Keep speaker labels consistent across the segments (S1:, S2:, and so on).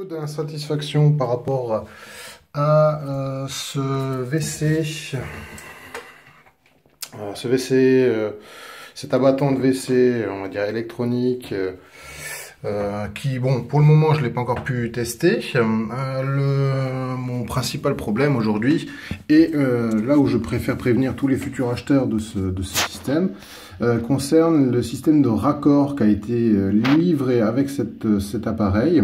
S1: peu d'insatisfaction par rapport à ce WC. Cet abattant de WC, on va dire électronique, qui, bon, pour le moment, je ne l'ai pas encore pu tester. Mon principal problème aujourd'hui, et là où je préfère prévenir tous les futurs acheteurs de ce système, concerne le système de raccord qui a été livré avec cet appareil.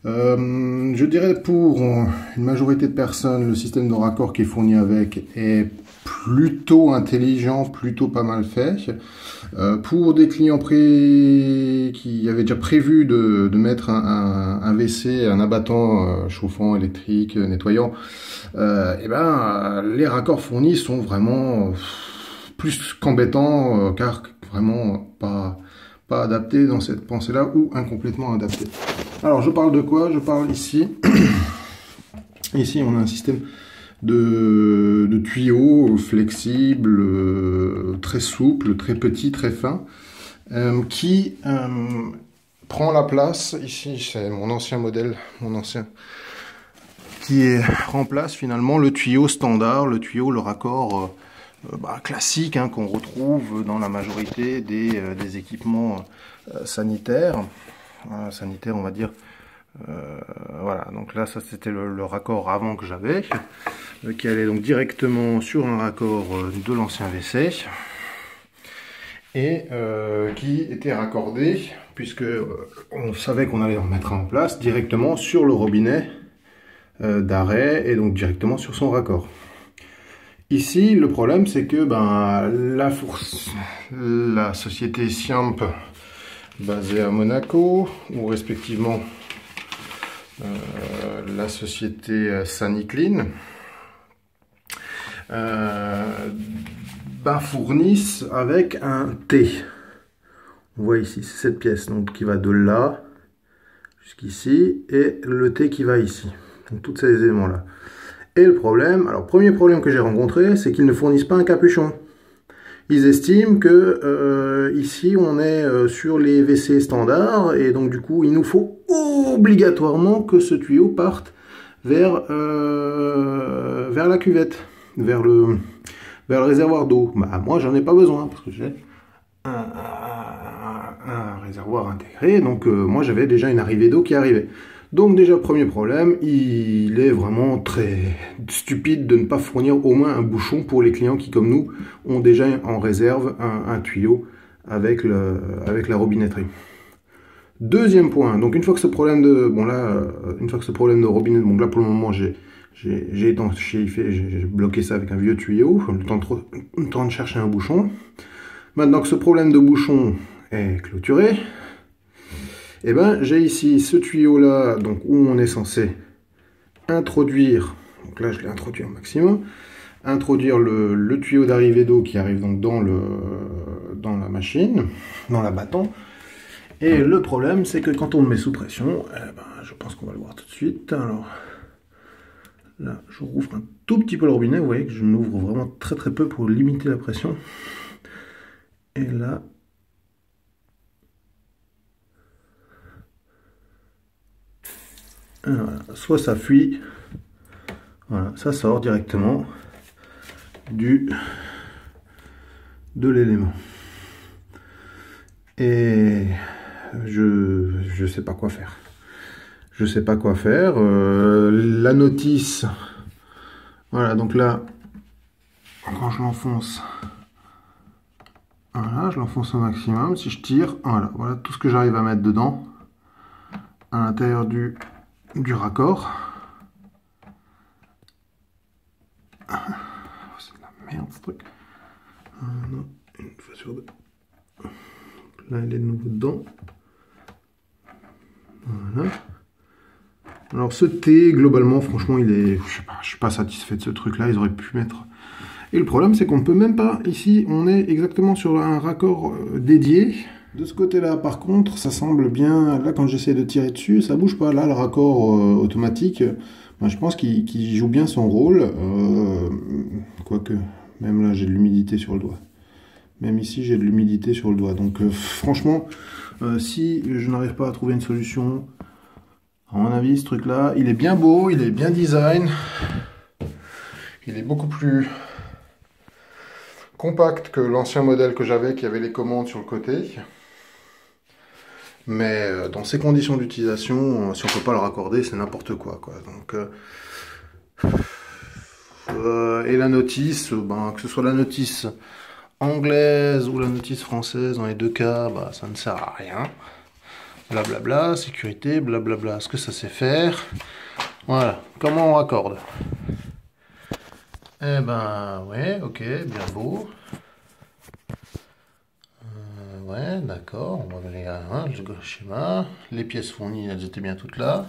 S1: Je dirais pour une majorité de personnes, le système de raccord qui est fourni avec est plutôt intelligent, plutôt pas mal fait. Pour des clients qui avaient déjà prévu de mettre un WC, un abattant chauffant, électrique, nettoyant, les raccords fournis sont vraiment plus qu'embêtants, car vraiment pas adaptés dans cette pensée-là, ou incomplètement adaptés. Alors je parle de quoi? Je parle ici. Ici on a un système de tuyaux flexibles, très souples, très petits, très fins, qui prend la place. Ici c'est mon ancien modèle, qui remplace finalement le tuyau standard, le raccord classique, hein, qu'on retrouve dans la majorité des équipements sanitaires, on va dire. Voilà, donc là ça c'était le raccord avant que j'avais, qui allait donc directement sur un raccord de l'ancien WC, et qui était raccordé, puisque on savait qu'on allait en mettre en place directement sur le robinet d'arrêt, et donc directement sur son raccord. Ici, le problème, c'est que la société Siamp, basée à Monaco, ou respectivement la société Saniclean, fournissent avec un T. On voit ici, c'est cette pièce donc, qui va de là jusqu'ici, et le T qui va ici. Donc, tous ces éléments-là. Et le problème, alors premier problème que j'ai rencontré, c'est qu'ils ne fournissent pas un capuchon. Ils estiment que ici on est sur les WC standards, et donc du coup il nous faut obligatoirement que ce tuyau parte vers la cuvette, vers le réservoir d'eau. Moi j'en ai pas besoin parce que j'ai un réservoir intégré, donc moi j'avais déjà une arrivée d'eau qui arrivait. Donc déjà, premier problème, il est vraiment très stupide de ne pas fournir au moins un bouchon pour les clients qui, comme nous, ont déjà en réserve un tuyau avec la robinetterie. Deuxième point, donc une fois que ce problème de robinet, donc là pour le moment j'ai bloqué ça avec un vieux tuyau, le temps de chercher un bouchon. Maintenant que ce problème de bouchon est clôturé, j'ai ici ce tuyau là, donc où on est censé introduire, donc là je l'ai introduit au maximum, introduire le tuyau d'arrivée d'eau qui arrive donc dans la machine, dans l'abattant. Et le problème, c'est que quand on le met sous pression, je pense qu'on va le voir tout de suite. Alors là, je rouvre un tout petit peu le robinet, vous voyez que je l'ouvre vraiment très très peu pour limiter la pression. Et là, voilà, soit ça fuit, voilà, ça sort directement de l'élément. Et je sais pas quoi faire. Je sais pas quoi faire. La notice, voilà, donc là, quand je l'enfonce, voilà, je l'enfonce au maximum. Si je tire, voilà tout ce que j'arrive à mettre dedans, à l'intérieur du raccord. C'est de la merde ce truc. Non, une fois sur deux. Là, il est de nouveau dedans. Voilà. Alors ce T, globalement, franchement, je suis pas satisfait de ce truc-là. Ils auraient pu mettre. Et le problème, c'est qu'on ne peut même pas. Ici, on est exactement sur un raccord dédié. De ce côté-là, par contre, ça semble bien. Là, quand j'essaie de tirer dessus, ça bouge pas. Là, le raccord automatique, je pense qu'il joue bien son rôle. Quoique, même là, j'ai de l'humidité sur le doigt. Même ici, j'ai de l'humidité sur le doigt. Donc, franchement, si je n'arrive pas à trouver une solution À mon avis, ce truc-là, il est bien beau, il est bien design. Il est beaucoup plus compact que l'ancien modèle que j'avais qui avait les commandes sur le côté. Mais dans ces conditions d'utilisation, si on peut pas le raccorder, c'est n'importe quoi. Donc, et la notice, ben, que ce soit la notice anglaise ou la notice française, dans les deux cas, bah, ça ne sert à rien. Blablabla, sécurité, blablabla, ce que ça sait faire. Voilà, comment on raccorde? Eh ben, ouais, ok, bien beau. Ouais, d'accord, on va aller à le schéma. Les pièces fournies, elles étaient bien toutes là.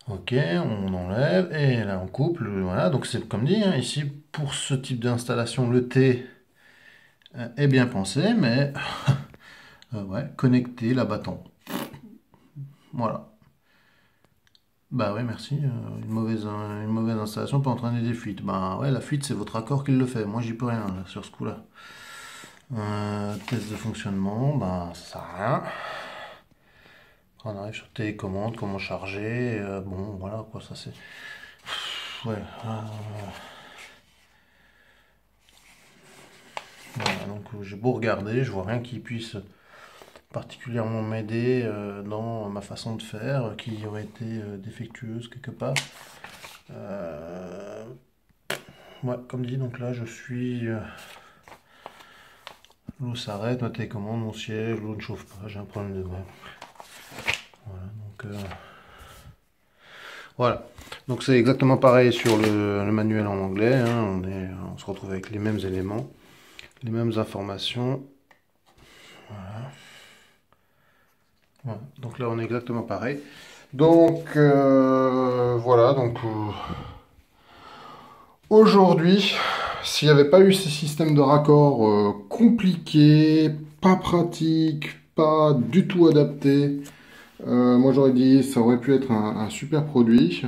S1: Ok, on enlève, et là on coupe, voilà, donc c'est comme dit, hein, ici, pour ce type d'installation, le T est bien pensé, mais, ouais, connecter la bâton. Voilà. Bah ouais, merci. Une mauvaise installation peut entraîner des fuites. Bah ouais, la fuite, c'est votre accord qui le fait. Moi, j'y peux rien là, sur ce coup-là. Test de fonctionnement, bah ça sert à rien. On arrive sur télécommande, comment charger. Bon, voilà quoi, ça c'est. Ouais. Voilà, donc j'ai beau regarder, je vois rien qui puisse particulièrement m'aider dans ma façon de faire, qui aurait été défectueuse quelque part. Ouais, comme dit, donc là je suis. L'eau s'arrête, ma télécommande, mon siège, l'eau ne chauffe pas, j'ai un problème de même. Voilà, donc. Voilà. Donc c'est exactement pareil sur le manuel en anglais. Hein. On se retrouve avec les mêmes éléments, les mêmes informations. Voilà. Voilà. Donc là on est exactement pareil. Donc voilà. Donc aujourd'hui, s'il n'y avait pas eu ces systèmes de raccord compliqués, pas pratiques, pas du tout adaptés, moi j'aurais dit ça aurait pu être un super produit.